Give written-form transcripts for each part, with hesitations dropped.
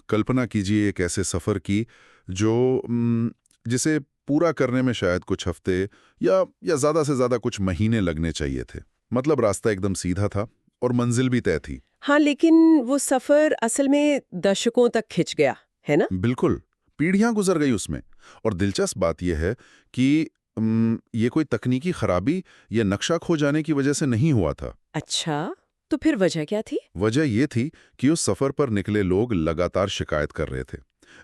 कल्पना कीजिए एक ऐसे सफ़र की जो जिसे पूरा करने में शायद कुछ हफ्ते या ज़्यादा से ज़्यादा कुछ महीने लगने चाहिए थे। मतलब रास्ता एकदम सीधा था और मंजिल भी तय थी। हाँ, लेकिन वो सफर असल में दशकों तक खिंच गया, है ना? बिल्कुल, पीढ़ियां गुजर गई उसमें। और दिलचस्प बात यह है कि ये कोई तकनीकी खराबी या नक्शा खो जाने की वजह से नहीं हुआ था। अच्छा, तो फिर वजह क्या थी? वजह ये थी कि उस सफ़र पर निकले लोग लगातार शिकायत कर रहे थे।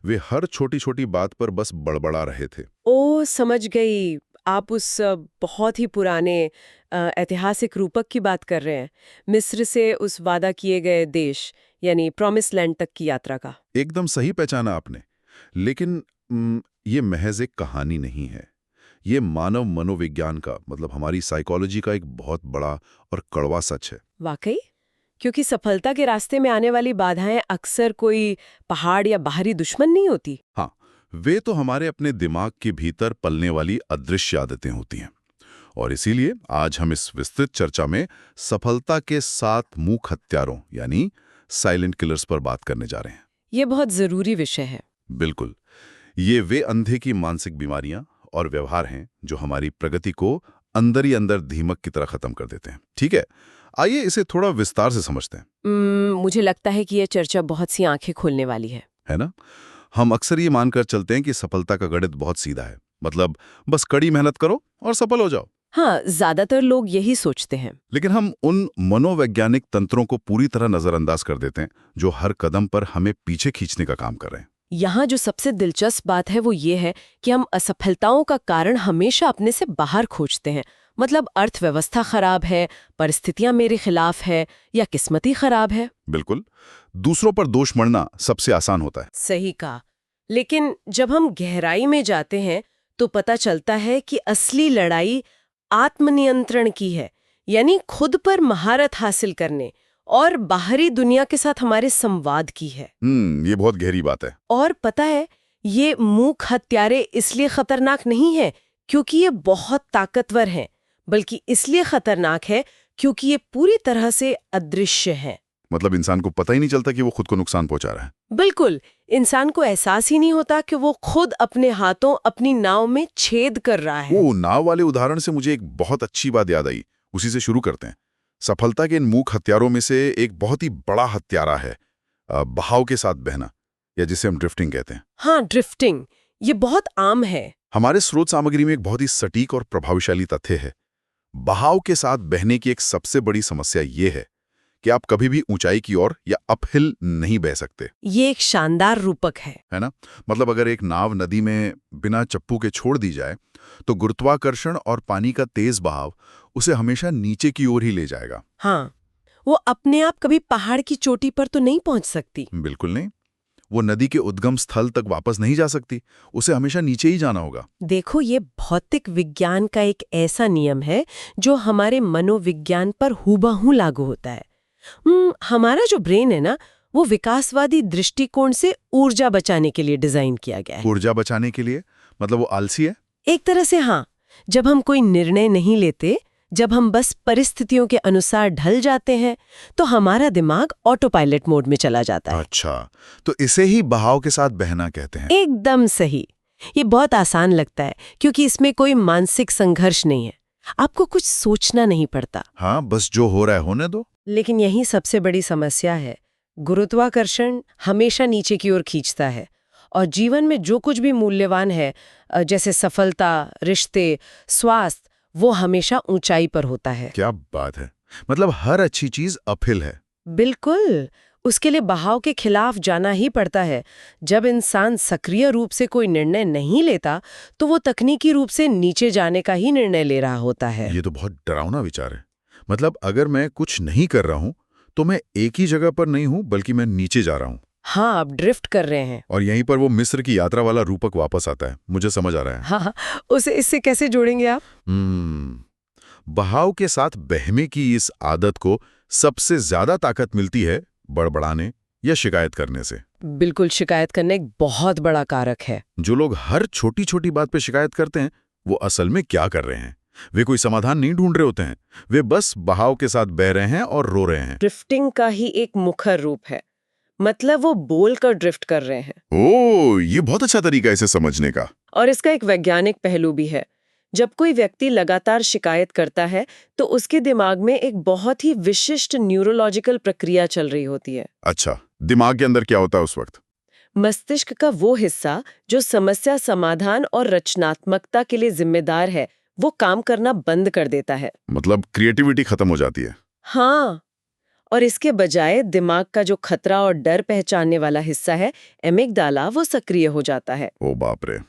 वे हर छोटी-छोटी बात पर बस बड़बड़ा रहे थे। ओ, समझ गई। आप उस बहुत ही पुराने ऐतिहासिक रूपक की बात कर रहे हैं। मिस्र से उस वादा किए गए देश, यानी प्रॉमिस लैंड तक की यात्रा का। एकदम सही पहचाना आपने। लेकिन ये महज एक कहानी नहीं है। ये मानव मनोविज्ञान का मतलब हमारी साइकोलॉजी का एक बहुत बड़ा और कड़वा सच है। वाकई? क्योंकि सफलता के रास्ते में आने वाली बाधाएं अक्सर कोई पहाड़ या बाहरी दुश्मन नहीं होती। हाँ, वे तो हमारे अपने दिमाग के भीतर पलने वाली अदृश्य आदतें होती हैं। और इसीलिए आज हम इस विस्तृत चर्चा में सफलता के 7 मूक हत्यारों यानी साइलेंट किलर्स पर बात करने जा रहे हैं। ये बहुत जरूरी विषय है। बिल्कुल, ये वे अंधे की मानसिक बीमारियां और व्यवहार हैं जो हमारी प्रगति को अंदर ही अंदर दीमक की तरह खत्म कर देते हैं। ठीक है, आइए इसे थोड़ा विस्तार से समझते हैं। मुझे लगता है कि ये चर्चा बहुत सी आंखें खोलने वाली है ना? हम अक्सर ये मानकर चलते हैं कि सफलता का गणित बहुत सीधा है। मतलब बस कड़ी मेहनत करो और सफल हो जाओ। हाँ, ज्यादातर लोग यही सोचते हैं। लेकिन हम उन मनोवैज्ञानिक तंत्रों को पूरी तरह नजरअंदाज कर देते हैं जो हर कदम पर हमें पीछे खींचने का काम कर रहे हैं। यहाँ जो सबसे दिलचस्प बात है वो ये है कि हम असफलताओं का कारण हमेशा अपने से बाहर खोजते हैं। मतलब अर्थव्यवस्था खराब है, परिस्थितियां मेरे खिलाफ है या किस्मती खराब है। बिल्कुल, दूसरों पर दोष मढ़ना सबसे आसान होता है। सही कहा। लेकिन जब हम गहराई में जाते हैं तो पता चलता है कि असली लड़ाई आत्मनियंत्रण की है, यानी खुद पर महारत हासिल करने और बाहरी दुनिया के साथ हमारे संवाद की है। ये बहुत गहरी बात है। और पता है, ये मूक हत्यारे इसलिए खतरनाक नहीं है क्योंकि ये बहुत ताकतवर हैं, बल्कि इसलिए खतरनाक है क्योंकि ये पूरी तरह से अदृश्य हैं। मतलब इंसान को पता ही नहीं चलता कि वो खुद को नुकसान पहुंचा रहा है। बिल्कुल, इंसान को एहसास ही नहीं होता कि वो खुद अपने हाथों अपनी नाव में छेद कर रहा है। वो नाव वाले उदाहरण से मुझे एक बहुत अच्छी बात याद आई। उसी से शुरू करते हैं। सफलता के इन मूक हथियारों में से एक बहुत ही बड़ा हत्यारा है बहाव के साथ बहना, या जिसे हम ड्रिफ्टिंग कहते हैं। हाँ, ड्रिफ्टिंग, ये बहुत आम है। हमारे स्रोत सामग्री में एक बहुत ही सटीक और प्रभावशाली तथ्य है। बहाव के साथ बहने की एक सबसे बड़ी समस्या ये है कि आप कभी भी ऊंचाई की ओर या अपहिल नहीं बह सकते। ये एक शानदार रूपक है ना? मतलब अगर एक नाव नदी में बिना चप्पू के छोड़ दी जाए तो गुरुत्वाकर्षण और पानी का तेज बहाव उसे हमेशा नीचे की ओर ही ले जाएगा। हाँ, वो अपने आप कभी पहाड़ की चोटी पर तो नहीं पहुंच सकती। बिल्कुल नहीं। वो नदी के उद्गम स्थल तक वापस नहीं जा सकती, उसे हमेशा नीचे ही जाना होगा। देखो, ये भौतिक विज्ञान का एक ऐसा नियम है जो हमारे मनोविज्ञान पर हूबहू लागू होता है। हमारा जो ब्रेन है ना, वो विकासवादी दृष्टिकोण से ऊर्जा बचाने के लिए डिजाइन किया गया है। ऊर्जा बचाने के लिए? मतलब वो आलसी है? एक तरह से हाँ। जब हम कोई निर्णय नहीं लेते, जब हम बस परिस्थितियों के अनुसार ढल जाते हैं, तो हमारा दिमाग ऑटो पायलट मोड में चला जाता है। अच्छा, तो इसे ही बहाव के साथ बहना कहते हैं। एकदम सही। ये बहुत आसान लगता है क्योंकि इसमें कोई मानसिक संघर्ष नहीं है। आपको कुछ सोचना नहीं पड़ता। हाँ, बस जो हो रहा है होने दो। लेकिन यही सबसे बड़ी समस्या है। गुरुत्वाकर्षण हमेशा नीचे की ओर खींचता है और जीवन में जो कुछ भी मूल्यवान है, जैसे सफलता, रिश्ते, स्वास्थ्य, वो हमेशा ऊंचाई पर होता है। क्या बात है! मतलब हर अच्छी चीज अपहिल है। बिल्कुल, उसके लिए बहाव के खिलाफ जाना ही पड़ता है। जब इंसान सक्रिय रूप से कोई निर्णय नहीं लेता, तो वो तकनीकी रूप से नीचे जाने का ही निर्णय ले रहा होता है। ये तो बहुत डरावना विचार है। मतलब अगर मैं कुछ नहीं कर रहा हूं तो मैं एक ही जगह पर नहीं हूं, बल्कि मैं नीचे जा रहा हूं। हाँ, आप ड्रिफ्ट कर रहे हैं। और यहीं पर वो मिस्र की यात्रा वाला रूपक वापस आता है। मुझे समझ आ रहा है। हाँ, उसे इससे कैसे जोड़ेंगे आप? बहाव के साथ बहने की इस आदत को सबसे ज्यादा ताकत मिलती है बड़बड़ाने या शिकायत करने से। बिल्कुल, शिकायत करना एक बहुत बड़ा कारक है। जो लोग हर छोटी छोटी बात पे शिकायत करते हैं, वो असल में क्या कर रहे हैं? वे कोई समाधान नहीं ढूंढ रहे होते हैं, वे बस बहाव के साथ बह रहे हैं और रो रहे हैं। ड्रिफ्टिंग का ही एक मुखर रूप है। मतलब वो बोल कर ड्रिफ्ट कर रहे हैं। ओह, ये बहुत अच्छा तरीका है इसे समझने का। और इसका एक वैज्ञानिक पहलू भी है। जब कोई व्यक्ति लगातार शिकायत करता है तो उसके दिमाग में एक बहुत ही विशिष्ट न्यूरोलॉजिकल प्रक्रिया चल रही होती है। अच्छा, दिमाग के अंदर क्या होता है उस वक्त? मस्तिष्क का वो हिस्सा जो समस्या समाधान और रचनात्मकता के लिए जिम्मेदार है, वो काम करना बंद कर देता है। मतलब क्रिएटिविटी खत्म हो जाती है। हाँ, और इसके बजाय दिमाग का जो खतरा और डर पहचानने वाला हिस्सा है, एमिगडाला, वो सक्रिय हो जाता है। ओ बाप रे,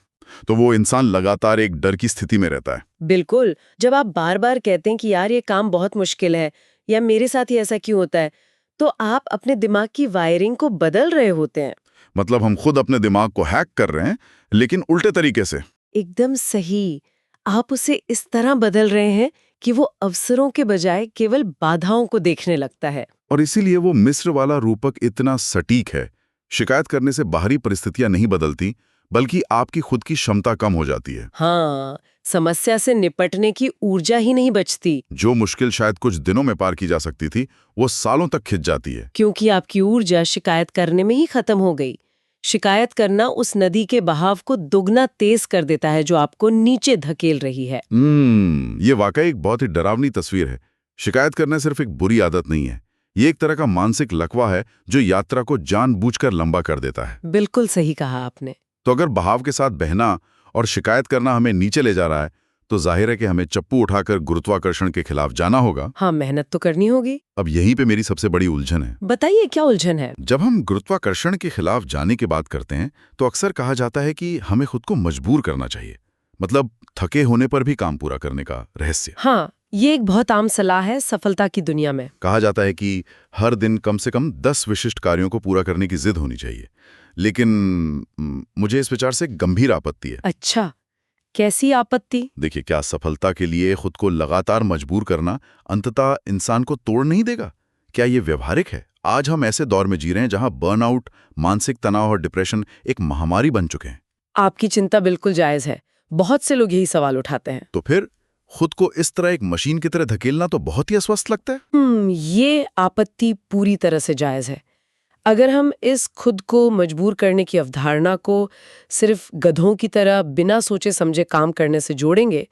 तो वो इंसान लगातार एक डर की स्थिति में रहता है। बिल्कुल। जब आप बार बार कहते हैं कि यार ये काम बहुत मुश्किल है या मेरे साथ ही ऐसा क्यों होता है, तो आप अपने दिमाग की वायरिंग को बदल रहे होते हैं। मतलब हम खुद अपने दिमाग को हैक कर रहे हैं, लेकिन उल्टे तरीके से। एकदम सही। आप उसे इस तरह बदल रहे हैं कि वो अवसरों के बजाय केवल बाधाओं को देखने लगता है। और इसीलिए वो मिस्र वाला रूपक इतना सटीक है। शिकायत करने से बाहरी परिस्थितियां नहीं बदलती, बल्कि आपकी खुद की क्षमता कम हो जाती है। हाँ, समस्या से निपटने की ऊर्जा ही नहीं बचती, जो मुश्किल शायद कुछ दिनों में पार की जा सकती थी, वो सालों तक खिंच जाती है। क्योंकि आपकी ऊर्जा शिकायत करने में ही खत्म हो गई। शिकायत करना उस नदी के बहाव को दुगना तेज कर देता है जो आपको नीचे धकेल रही है। ये वाकई एक बहुत ही डरावनी तस्वीर है। शिकायत करना सिर्फ एक बुरी आदत नहीं है, ये एक तरह का मानसिक लकवा है जो यात्रा को जानबूझकर लंबा कर देता है। बिल्कुल सही कहा आपने। तो अगर बहाव के साथ बहना और शिकायत करना हमें नीचे ले जा रहा है, तो जाहिर है कि हमें चप्पू उठाकर गुरुत्वाकर्षण के खिलाफ जाना होगा। हाँ, मेहनत तो करनी होगी। अब यहीं पे मेरी सबसे बड़ी उलझन है। बताइए, क्या उलझन है? जब हम गुरुत्वाकर्षण के खिलाफ जाने की बात करते हैं, तो अक्सर कहा जाता है कि हमें खुद को मजबूर करना चाहिए। मतलब थके होने पर भी काम पूरा करने का रहस्य। हाँ, ये एक बहुत आम सलाह है सफलता की दुनिया में। कहा जाता है कि हर दिन कम से कम 10 विशिष्ट कार्यों को पूरा करने की जिद होनी चाहिए। लेकिन मुझे इस विचार से गंभीर आपत्ति है। अच्छा, कैसी आपत्ति? देखिए, क्या सफलता के लिए खुद को लगातार मजबूर करना अंततः इंसान को तोड़ नहीं देगा? क्या ये व्यवहारिक है? आज हम ऐसे दौर में जी रहे हैं जहां बर्नआउट, मानसिक तनाव और डिप्रेशन एक महामारी बन चुके हैं। आपकी चिंता बिल्कुल जायज है। बहुत से लोग यही सवाल उठाते हैं। तो फिर खुद को इस तरह एक मशीन की तरह धकेलना तो बहुत ही अस्वस्थ लगता है। ये आपत्ति पूरी तरह से जायज है। अगर हम इस खुद को मजबूर करने की अवधारणा को सिर्फ गधों की तरह बिना सोचे समझे काम करने से जोड़ेंगे,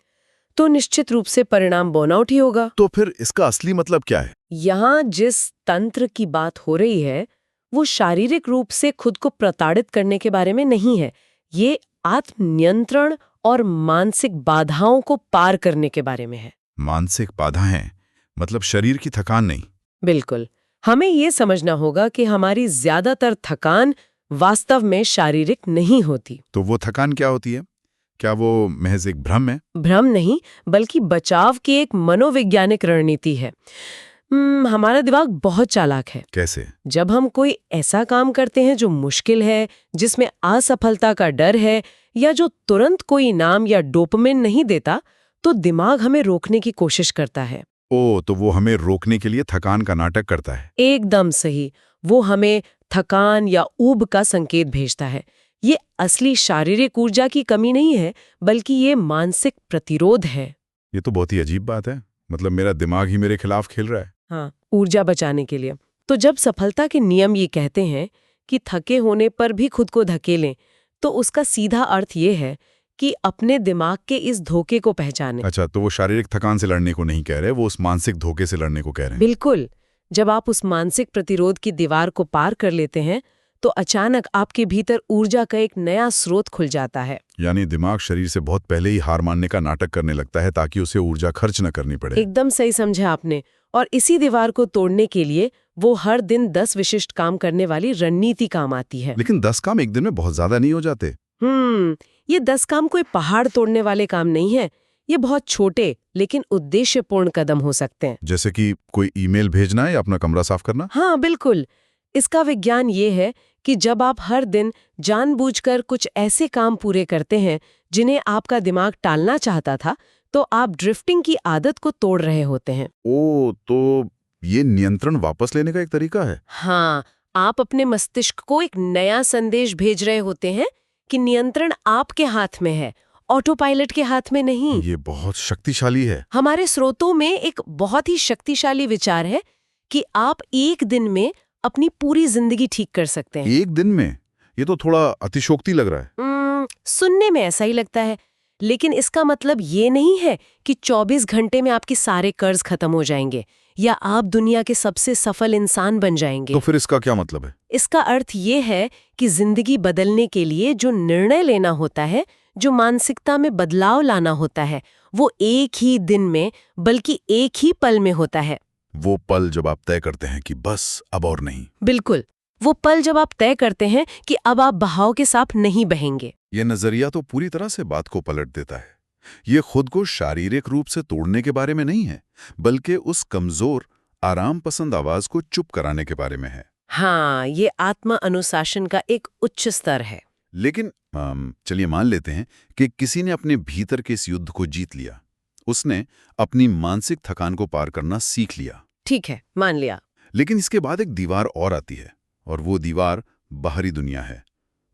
तो निश्चित रूप से परिणाम बर्नआउट ही होगा। तो फिर इसका असली मतलब क्या है? यहाँ जिस तंत्र की बात हो रही है, वो शारीरिक रूप से खुद को प्रताड़ित करने के बारे में नहीं है। ये आत्मनियंत्रण और मानसिक बाधाओं को पार करने के बारे में है। मानसिक बाधाएं मतलब शरीर की थकान नहीं? बिल्कुल। हमें ये समझना होगा कि हमारी ज्यादातर थकान वास्तव में शारीरिक नहीं होती। तो वो थकान क्या होती है? क्या वो महज एक भ्रम है? भ्रम नहीं, बल्कि बचाव की एक मनोवैज्ञानिक रणनीति है। हमारा दिमाग बहुत चालाक है। कैसे? जब हम कोई ऐसा काम करते हैं जो मुश्किल है, जिसमें असफलता का डर है या जो तुरंत कोई इनाम या डोपामिन नहीं देता, तो दिमाग हमें रोकने की कोशिश करता है। तो वो हमें रोकने के लिए थकान का नाटक करता है। एकदम सही। वो हमें थकान या ऊब का संकेत भेजता है। ये असली शारीरिक ऊर्जा की कमी नहीं है, बल्कि ये मानसिक प्रतिरोध है। ये तो बहुत ही अजीब बात है। मतलब मेरा दिमाग ही मेरे खिलाफ खेल रहा है। हाँ, ऊर्जा बचाने के लिए। तो जब सफलता के नियम ये कहते हैं कि थके होने पर भी खुद को धकेलें, तो उसका सीधा अर्थ ये है कि अपने दिमाग के इस धोखे को पहचानें। अच्छा, तो वो शारीरिक थकान से लड़ने को नहीं कह रहे, वो उस मानसिक धोखे से लड़ने को कह रहे हैं। बिल्कुल। जब आप उस मानसिक प्रतिरोध की दीवार को पार कर लेते हैं, तो अचानक आपके भीतर ऊर्जा का एक नया स्रोत खुल जाता है। यानी दिमाग शरीर से बहुत पहले ही हार मानने का नाटक करने लगता है ताकि उसे ऊर्जा खर्च न करनी पड़े। एकदम सही समझा आपने। और इसी दीवार को तोड़ने के लिए वो हर दिन 10 विशिष्ट काम करने वाली रणनीति काम आती है। लेकिन 10 काम एक दिन में बहुत ज्यादा नहीं हो जाते? ये 10 काम कोई पहाड़ तोड़ने वाले काम नहीं है। ये बहुत छोटे लेकिन उद्देश्यपूर्ण कदम हो सकते हैं। जैसे कि कोई ईमेल भेजना है या अपना कमरा साफ करना? हाँ, बिल्कुल। इसका विज्ञान ये है कि जब आप हर दिन जानबूझकर कुछ ऐसे काम पूरे करते हैं जिन्हें आपका दिमाग टालना चाहता था, तो आप ड्रिफ्टिंग की आदत को तोड़ रहे होते हैं। तो ये नियंत्रण वापस लेने का एक तरीका है। हाँ, आप अपने मस्तिष्क को एक नया संदेश भेज रहे होते हैं कि नियंत्रण आपके हाथ में है, ऑटो पायलट के हाथ में नहीं। ये बहुत शक्तिशाली है। हमारे स्रोतों में एक बहुत ही शक्तिशाली विचार है कि आप एक दिन में अपनी पूरी जिंदगी ठीक कर सकते हैं। एक दिन में? ये तो थोड़ा अतिशोक्ति लग रहा है। सुनने में ऐसा ही लगता है, लेकिन इसका मतलब ये नहीं है कि 24 घंटे में आपके सारे कर्ज खत्म हो जाएंगे या आप दुनिया के सबसे सफल इंसान बन जाएंगे। तो फिर इसका क्या मतलब है? इसका अर्थ ये है कि जिंदगी बदलने के लिए जो निर्णय लेना होता है, जो मानसिकता में बदलाव लाना होता है, वो एक ही दिन में बल्कि एक ही पल में होता है। वो पल जब आप तय करते हैं कि बस अब और नहीं। बिल्कुल, वो पल जब आप तय करते हैं कि अब आप बहाव के साथ नहीं बहेंगे। ये नजरिया तो पूरी तरह से बात को पलट देता है। ये खुद को शारीरिक रूप से तोड़ने के बारे में नहीं है, बल्कि उस कमजोर, आराम पसंद आवाज को चुप कराने के बारे में है। हाँ, ये आत्मा अनुशासन का एक उच्च स्तर है। लेकिन चलिए मान लेते हैं कि किसी ने अपने भीतर के इस युद्ध को जीत लिया। उसने अपनी मानसिक थकान को पार करना सीख लिया। ठीक है, मान लिया। लेकिन इसके बाद एक दीवार और आती है, और वो दीवार बाहरी दुनिया है।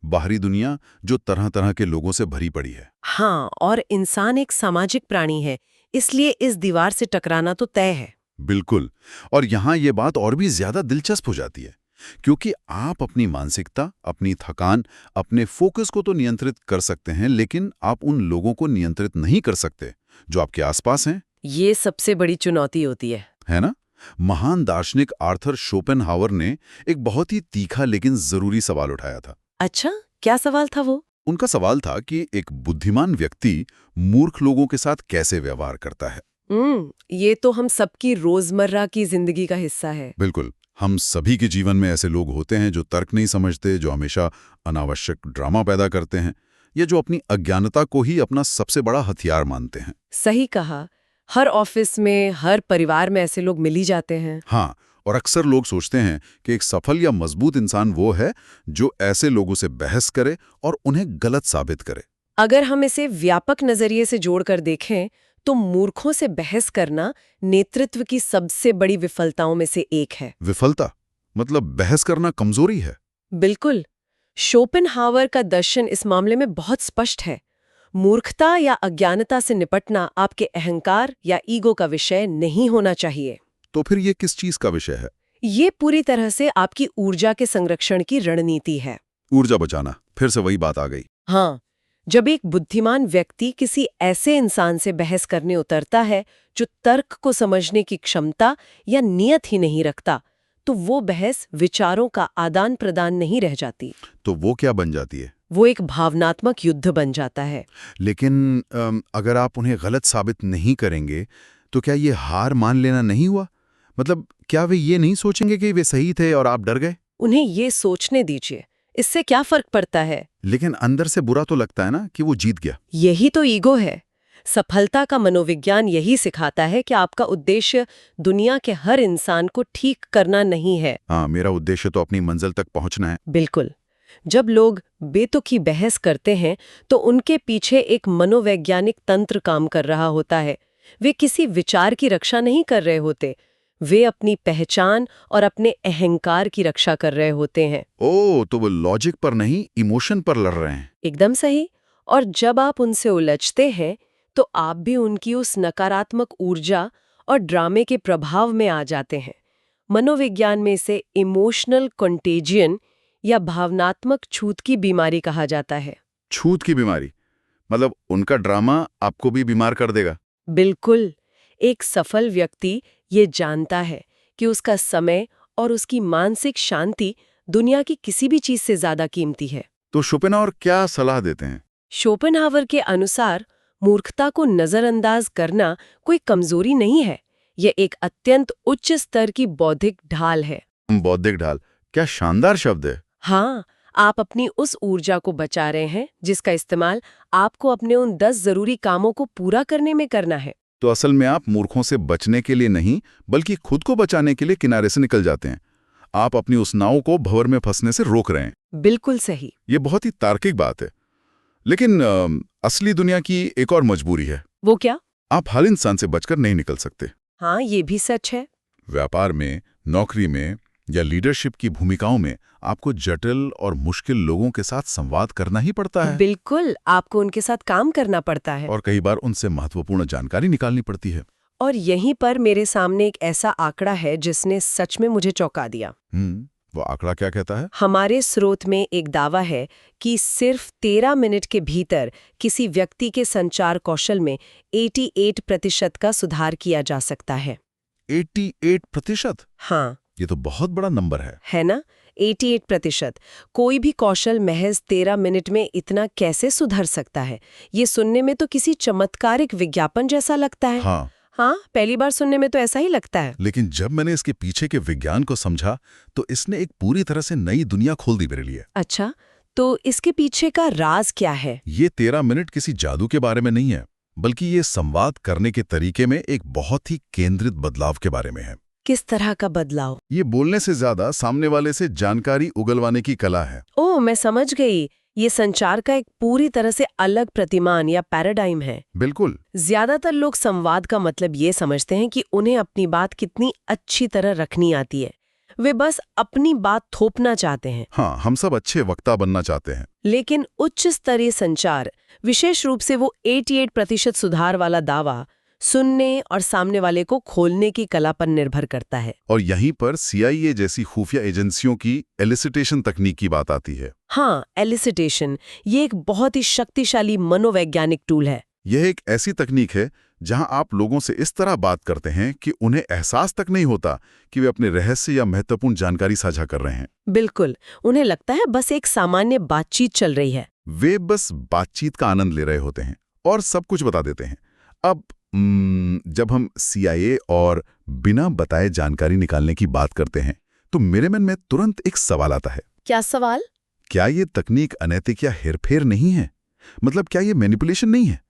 बाहरी दुनिया जो तरह तरह के लोगों से भरी पड़ी है। हाँ, और इंसान एक सामाजिक प्राणी है, इसलिए इस दीवार से टकराना तो तय है। बिल्कुल। और यहाँ ये बात और भी ज्यादा दिलचस्प हो जाती है, क्योंकि आप अपनी मानसिकता, अपनी थकान, अपने फोकस को तो नियंत्रित कर सकते हैं, लेकिन आप उन लोगों को नियंत्रित नहीं कर सकते जो आपके आसपास हैं। ये सबसे बड़ी चुनौती होती है ना? महान दार्शनिक आर्थर शोपेनहावर ने एक बहुत ही तीखा लेकिन जरूरी सवाल उठाया था। अच्छा, क्या सवाल था वो? उनका सवाल था कि एक बुद्धिमान व्यक्ति मूर्ख लोगों के साथ कैसे व्यवहार करता है। ये तो हम सबकी रोजमर्रा की जिंदगी का हिस्सा है। बिल्कुल। हम सभी के जीवन में ऐसे लोग होते हैं जो तर्क नहीं समझते, जो हमेशा अनावश्यक ड्रामा पैदा करते हैं, या जो अपनी अज्ञानता को ही अपना सबसे बड़ा हथियार मानते हैं। सही कहा। हर ऑफिस में, हर परिवार में ऐसे लोग मिल ही जाते हैं। हाँ, और अक्सर लोग सोचते हैं कि एक सफल या मजबूत इंसान वो है जो ऐसे लोगों से बहस करे और उन्हें गलत साबित करे। अगर हम इसे व्यापक नजरिए से जोड़कर देखें, तो मूर्खों से बहस करना नेतृत्व की सबसे बड़ी विफलताओं में से एक है। विफलता? मतलब बहस करना कमजोरी है? बिल्कुल। शोपेनहावर का दर्शन इस मामले में बहुत स्पष्ट है। मूर्खता या अज्ञानता से निपटना आपके अहंकार या ईगो का विषय नहीं होना चाहिए। तो फिर ये किस चीज का विषय है? ये पूरी तरह से आपकी ऊर्जा के संरक्षण की रणनीति है। ऊर्जा बचाना, फिर से वही बात आ गई। हाँ, जब एक बुद्धिमान व्यक्ति किसी ऐसे इंसान से बहस करने उतरता है जो तर्क को समझने की क्षमता या नियत ही नहीं रखता, तो वो बहस विचारों का आदान प्रदान नहीं रह जाती। तो वो क्या बन जाती है? वो एक भावनात्मक युद्ध बन जाता है। लेकिन अगर आप उन्हें गलत साबित नहीं करेंगे, तो क्या ये हार मान लेना नहीं हुआ? मतलब क्या वे ये नहीं सोचेंगे कि वे सही थे और आप डर गए? उन्हें ये सोचने दीजिए, इससे क्या फर्क पड़ता है? लेकिन अंदर से बुरा तो लगता है ना कि वो जीत गया। यही तो ईगो है। सफलता का मनोविज्ञान यही सिखाता है कि आपका उद्देश्य दुनिया के हर इंसान को ठीक करना नहीं है। हाँ, मेरा उद्देश्य तो अपनी मंजिल तक पहुंचना है। बिल्कुल। जब लोग बेतुकी बहस करते हैं, तो उनके पीछे एक मनोवैज्ञानिक तंत्र काम कर रहा होता है। वे किसी विचार की रक्षा नहीं कर रहे होते, वे अपनी पहचान और अपने अहंकार की रक्षा कर रहे होते हैं। ओह, तो वो लॉजिक पर नहीं, इमोशन पर लड़ रहे हैं। एकदम सही। और जब आप उनसे उलझते हैं, तो आप भी उनकी उस नकारात्मक ऊर्जा और ड्रामे के प्रभाव में आ जाते हैं। मनोविज्ञान में इसे इमोशनल कंटेजियन या भावनात्मक छूत की बीमारी कहा जाता है। छूत की बीमारी? मतलब उनका ड्रामा आपको भी बीमार कर देगा? बिल्कुल। एक सफल व्यक्ति ये जानता है कि उसका समय और उसकी मानसिक शांति दुनिया की किसी भी चीज से ज्यादा कीमती है। तो शोपेनहावर क्या सलाह देते हैं? शोपेनहावर के अनुसार मूर्खता को नजरअंदाज करना कोई कमजोरी नहीं है, यह एक अत्यंत उच्च स्तर की बौद्धिक ढाल है। बौद्धिक ढाल? क्या शानदार शब्द है। हाँ, आप अपनी उस ऊर्जा को बचा रहे हैं जिसका इस्तेमाल आपको अपने उन 10 जरूरी कामों को पूरा करने में करना है। तो असल में आप मूर्खों से बचने के लिए नहीं, बल्कि खुद को बचाने के लिए किनारे से निकल जाते हैं। आप अपनी उस नाव को भंवर में फंसने से रोक रहे हैं। बिल्कुल सही। ये बहुत ही तार्किक बात है। लेकिन असली दुनिया की एक और मजबूरी है। वो क्या? आप हर इंसान से बचकर नहीं निकल सकते। हाँ, ये भी सच है। व्यापार में, नौकरी में या लीडरशिप की भूमिकाओं में आपको जटिल और मुश्किल लोगों के साथ संवाद करना ही पड़ता है। बिल्कुल, आपको उनके साथ काम करना पड़ता है। और कई बार उनसे महत्वपूर्ण जानकारी निकालनी पड़ती है। और यहीं पर मेरे सामने एक ऐसा आंकड़ा है जिसने सच में मुझे चौंका दिया। वो आंकड़ा क्या कहता है? हमारे स्रोत में एक दावा है कि सिर्फ 13 मिनट के भीतर किसी व्यक्ति के संचार कौशल में 88% का सुधार किया जा सकता है। 88%? हाँ, ये तो बहुत बड़ा नंबर है ना? 88%। कोई भी कौशल महज 13 मिनट में इतना कैसे सुधर सकता है? ये सुनने में तो किसी चमत्कारिक विज्ञापन जैसा लगता है। हाँ, पहली बार सुनने में तो ऐसा ही लगता है। लेकिन जब मैंने इसके पीछे के विज्ञान को समझा तो इसने एक पूरी तरह से नई दुनिया खोल दी मेरे लिए। अच्छा, तो इसके पीछे का राज क्या है? ये 13 मिनट किसी जादू के बारे में नहीं है, बल्कि ये संवाद करने के तरीके में एक बहुत ही केंद्रित बदलाव के बारे में है। किस तरह का बदलाव? ये बोलने से ज्यादा सामने वाले से जानकारी उगलवाने की कला है। ओह, मैं समझ गई। ये संचार का एक पूरी तरह से अलग प्रतिमान या पैराडाइम है। बिल्कुल। ज्यादातर लोग संवाद का मतलब ये समझते हैं कि उन्हें अपनी बात कितनी अच्छी तरह रखनी आती है। वे बस अपनी बात थोपना चाहते हैं। हाँ, हम सब अच्छे वक्ता बनना चाहते हैं। लेकिन उच्च स्तरीय संचार, विशेष रूप से वो 88% सुधार वाला दावा, सुनने और सामने वाले को खोलने की कला पर निर्भर करता है। और यहीं पर CIA जैसी खुफिया एजेंसियों की एलिसिटेशन तकनीक की बात आती है। हाँ, एलिसिटेशन, ये एक बहुत ही शक्तिशाली मनोवैज्ञानिक टूल है। यह एक ऐसी तकनीक है जहां आप लोगों से इस तरह बात करते हैं कि उन्हें एहसास तक नहीं होता कि वे अपने रहस्य या महत्वपूर्ण जानकारी साझा कर रहे हैं। बिल्कुल, उन्हें लगता है बस एक सामान्य बातचीत चल रही है। वे बस बातचीत का आनंद ले रहे होते हैं और सब कुछ बता देते हैं। अब जब हम CIA और बिना बताए जानकारी निकालने की बात करते हैं तो मेरे मन में तुरंत एक सवाल आता है। क्या सवाल? क्या ये तकनीक अनैतिक या हेरफेर नहीं है? मतलब क्या ये मैनिपुलेशन नहीं है?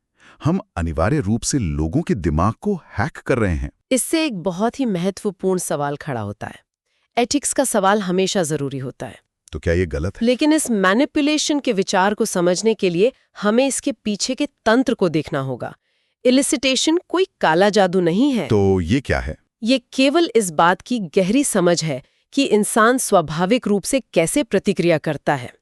हम अनिवार्य रूप से लोगों के दिमाग को हैक कर रहे हैं। इससे एक बहुत ही महत्वपूर्ण सवाल खड़ा होता है। एथिक्स का सवाल हमेशा जरूरी होता है। तो क्या ये गलत है? लेकिन इस मैनिपुलेशन के विचार को समझने के लिए हमें इसके पीछे के तंत्र को देखना होगा। एलिसिटेशन कोई काला जादू नहीं है। तो ये क्या है? ये केवल इस बात की गहरी समझ है कि इंसान स्वाभाविक रूप से कैसे प्रतिक्रिया करता है।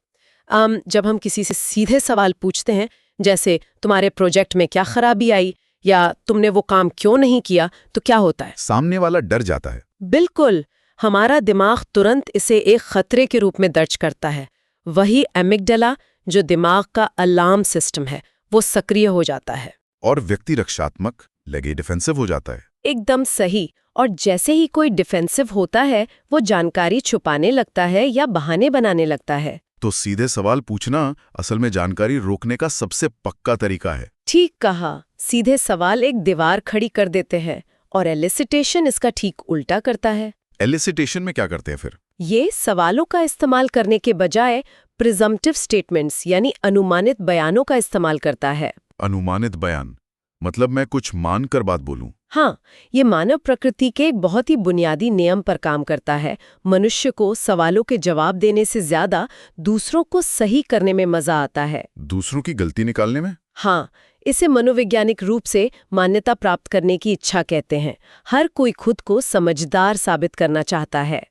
जब हम किसी से सीधे सवाल पूछते हैं, जैसे तुम्हारे प्रोजेक्ट में क्या खराबी आई या तुमने वो काम क्यों नहीं किया, तो क्या होता है? सामने वाला डर जाता है। बिल्कुल, हमारा दिमाग तुरंत इसे एक खतरे के रूप में दर्ज करता है। वही एमिगडाला, जो दिमाग का अलार्म सिस्टम है, वो सक्रिय हो जाता है और व्यक्ति रक्षात्मक, लगे डिफेंसिव हो जाता है। एकदम सही। और जैसे ही कोई डिफेंसिव होता है, वो जानकारी छुपाने लगता है या बहाने बनाने लगता है। तो सीधे सवाल पूछना असल में जानकारी रोकने का सबसे पक्का तरीका है। ठीक कहा, सीधे सवाल एक दीवार खड़ी कर देते हैं और एलिसिटेशन इसका ठीक उल्टा करता है। एलिसिटेशन में क्या करते हैं फिर? ये सवालों का इस्तेमाल करने के बजाय प्रिजम्प्टिव स्टेटमेंट्स यानी अनुमानित बयानों का इस्तेमाल करता है। अनुमानित बयान मतलब मैं कुछ मानकर बात बोलूं? हाँ, ये मानव प्रकृति के एक बहुत ही बुनियादी नियम पर काम करता है। मनुष्य को सवालों के जवाब देने से ज्यादा दूसरों को सही करने में मजा आता है। दूसरों की गलती निकालने में? हाँ, इसे मनोवैज्ञानिक रूप से मान्यता प्राप्त करने की इच्छा कहते हैं। हर कोई खुद को समझदार साबित करना चाहता है।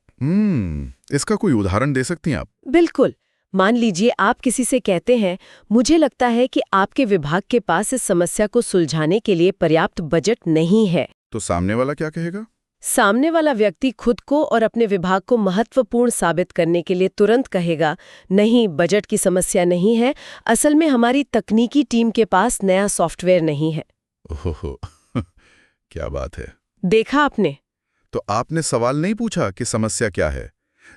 इसका कोई उदाहरण दे सकती हैं आप? बिल्कुल। मान लीजिए आप किसी से कहते हैं, मुझे लगता है कि आपके विभाग के पास इस समस्या को सुलझाने के लिए पर्याप्त बजट नहीं है। तो सामने वाला क्या कहेगा? सामने वाला व्यक्ति खुद को और अपने विभाग को महत्वपूर्ण साबित करने के लिए तुरंत कहेगा, नहीं, बजट की समस्या नहीं है, असल में हमारी तकनीकी टीम के पास नया सॉफ्टवेयर नहीं है। ओहो क्या बात है। देखा आपने? तो आपने सवाल नहीं पूछा कि समस्या क्या है,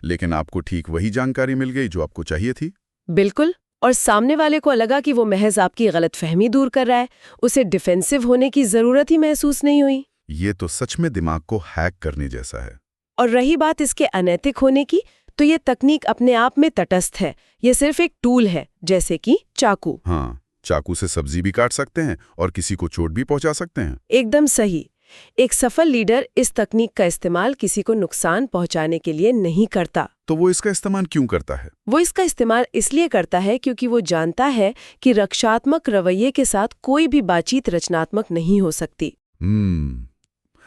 लेकिन आपको ठीक वही जानकारी मिल गई जो आपको चाहिए थी। बिल्कुल। और सामने वाले को लगा कि वो महज आपकी गलतफहमी दूर कर रहा है। उसे डिफेंसिव होने की जरूरत ही महसूस नहीं हुई। ये तो सच में दिमाग को हैक करने जैसा है। और रही बात इसके अनैतिक होने की, तो ये तकनीक अपने आप में तटस्थ है। ये सिर्फ एक टूल है, जैसे कि चाकू। हाँ, चाकू से सब्जी भी काट सकते हैं और किसी को चोट भी पहुंचा सकते हैं। एकदम सही। एक सफल लीडर इस तकनीक का इस्तेमाल किसी को नुकसान पहुंचाने के लिए नहीं करता। तो वो इसका इस्तेमाल क्यों करता है? वो इसका इस्तेमाल इसलिए करता है क्योंकि वो जानता है कि रक्षात्मक रवैये के साथ कोई भी बातचीत रचनात्मक नहीं हो सकती।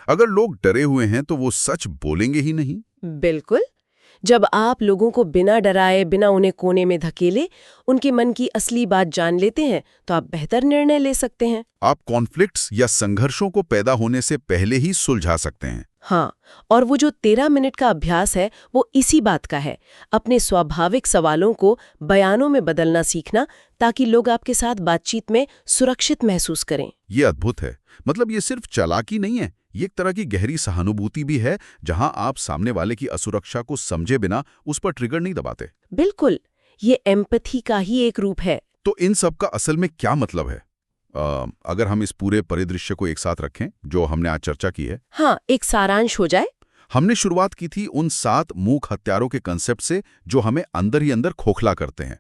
अगर लोग डरे हुए हैं तो वो सच बोलेंगे ही नहीं। बिल्कुल। जब आप लोगों को बिना डराए, बिना उन्हें कोने में धकेले, उनके मन की असली बात जान लेते हैं, तो आप बेहतर निर्णय ले सकते हैं। आप कॉन्फ्लिक्ट्स या संघर्षों को पैदा होने से पहले ही सुलझा सकते हैं। हाँ, और वो जो 13 मिनट का अभ्यास है वो इसी बात का है, अपने स्वाभाविक सवालों को बयानों में बदलना सीखना, ताकि लोग आपके साथ बातचीत में सुरक्षित महसूस करें। ये अद्भुत है। मतलब ये सिर्फ चालाकी नहीं है, ये एक तरह की गहरी सहानुभूति भी है, जहां आप सामने वाले की असुरक्षा को समझे बिना उस पर ट्रिगर नहीं दबाते। बिल्कुल, ये एम्पैथी का ही एक रूप है। तो इन सब का असल में क्या मतलब है? अगर हम इस पूरे परिदृश्य को एक साथ रखें जो हमने आज चर्चा की है। हाँ, एक सारांश हो जाए। हमने शुरुआत की थी उन 7 मूक हत्यारों के कंसेप्ट से जो हमें अंदर ही अंदर खोखला करते हैं।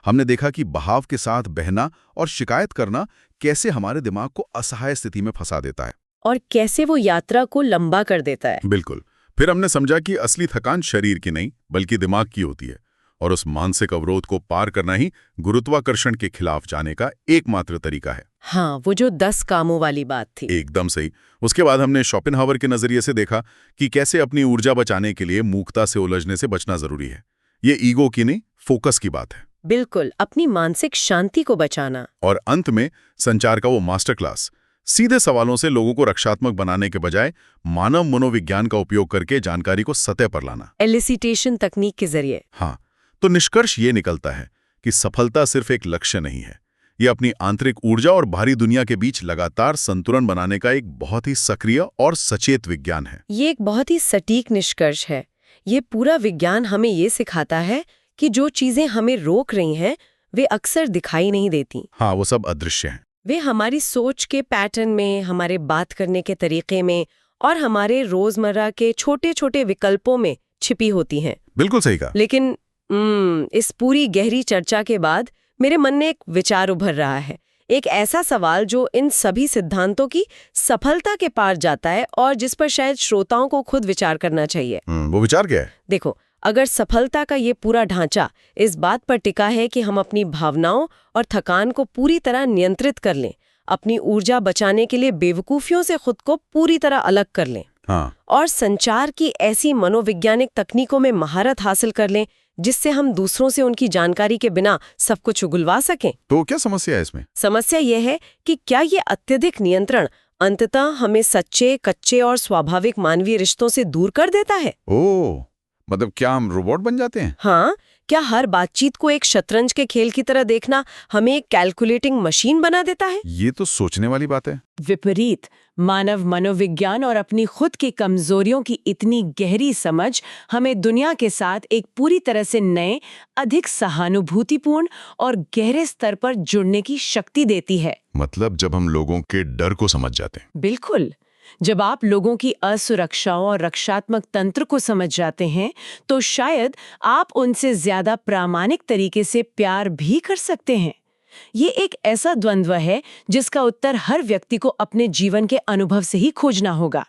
हमने देखा कि बहाव के साथ बहना और शिकायत करना कैसे हमारे दिमाग को असहाय स्थिति में फंसा देता है, और कैसे वो यात्रा को लंबा कर देता है। बिल्कुल। फिर हमने समझा कि असली थकान शरीर की नहीं बल्कि दिमाग की होती है, और उस मानसिक अवरोध को पार करना ही गुरुत्वाकर्षण के खिलाफ जाने का एकमात्र तरीका है। हाँ, वो जो 10 कामों वाली बात थी। एकदम सही। उसके बाद हमने शोपेनहावर के नजरिए से देखा कि कैसे अपनी ऊर्जा बचाने के लिए मूकता से उलझने से बचना जरूरी है। ये ईगो की नहीं, फोकस की बात है। बिल्कुल, अपनी मानसिक शांति को बचाना। और अंत में संचार का वो मास्टर क्लास, सीधे सवालों से लोगों को रक्षात्मक बनाने के बजाय मानव मनोविज्ञान का उपयोग करके जानकारी को सतह पर लाना, एलिसिटेशन तकनीक के जरिए। हाँ, तो निष्कर्ष ये निकलता है कि सफलता सिर्फ एक लक्ष्य नहीं है, ये अपनी आंतरिक ऊर्जा और बाहरी दुनिया के बीच लगातार संतुलन बनाने का एक बहुत ही सक्रिय और सचेत विज्ञान है। ये एक बहुत ही सटीक निष्कर्ष है। ये पूरा विज्ञान हमें ये सिखाता है कि जो चीजें हमें रोक रही हैं, वे अक्सर दिखाई नहीं देती। हाँ, वो सब अदृश्य हैं। वे हमारी सोच के पैटर्न में, हमारे बात करने के तरीके में और हमारे रोजमर्रा के छोटे छोटे विकल्पों में छिपी होती हैं। बिल्कुल सही कहा। लेकिन इस पूरी गहरी चर्चा के बाद मेरे मन में एक विचार उभर रहा है, एक ऐसा सवाल जो इन सभी सिद्धांतों की सफलता के पार जाता है और जिस पर शायद श्रोताओं को खुद विचार करना चाहिए। वो विचार क्या है? देखो, अगर सफलता का ये पूरा ढांचा इस बात पर टिका है कि हम अपनी भावनाओं और थकान को पूरी तरह नियंत्रित कर लें, अपनी ऊर्जा बचाने के लिए बेवकूफियों से खुद को पूरी तरह अलग कर लें, हाँ, और संचार की ऐसी मनोवैज्ञानिक तकनीकों में महारत हासिल कर लें जिससे हम दूसरों से उनकी जानकारी के बिना सब कुछ उगलवा सकें, तो क्या समस्या है इसमें? समस्या यह है कि क्या ये अत्यधिक नियंत्रण अंततः हमें सच्चे, कच्चे और स्वाभाविक मानवीय रिश्तों से दूर कर देता है? ओह, मतलब क्या हम रोबोट बन जाते हैं? हाँ, क्या हर बातचीत को एक शतरंज के खेल की तरह देखना हमें एक कैलकुलेटिंग मशीन बना देता है? ये तो सोचने वाली बात है। विपरीत, मानव मनोविज्ञान और अपनी खुद की कमजोरियों की इतनी गहरी समझ हमें दुनिया के साथ एक पूरी तरह से नए, अधिक सहानुभूतिपूर्ण और गहरे स्तर पर जुड़ने की शक्ति देती है। मतलब जब हम लोगों के डर को समझ जाते हैं। बिल्कुल, जब आप लोगों की असुरक्षाओं और रक्षात्मक तंत्र को समझ जाते हैं, तो शायद आप उनसे ज्यादा प्रामाणिक तरीके से प्यार भी कर सकते हैं। ये एक ऐसा द्वंद्व है जिसका उत्तर हर व्यक्ति को अपने जीवन के अनुभव से ही खोजना होगा।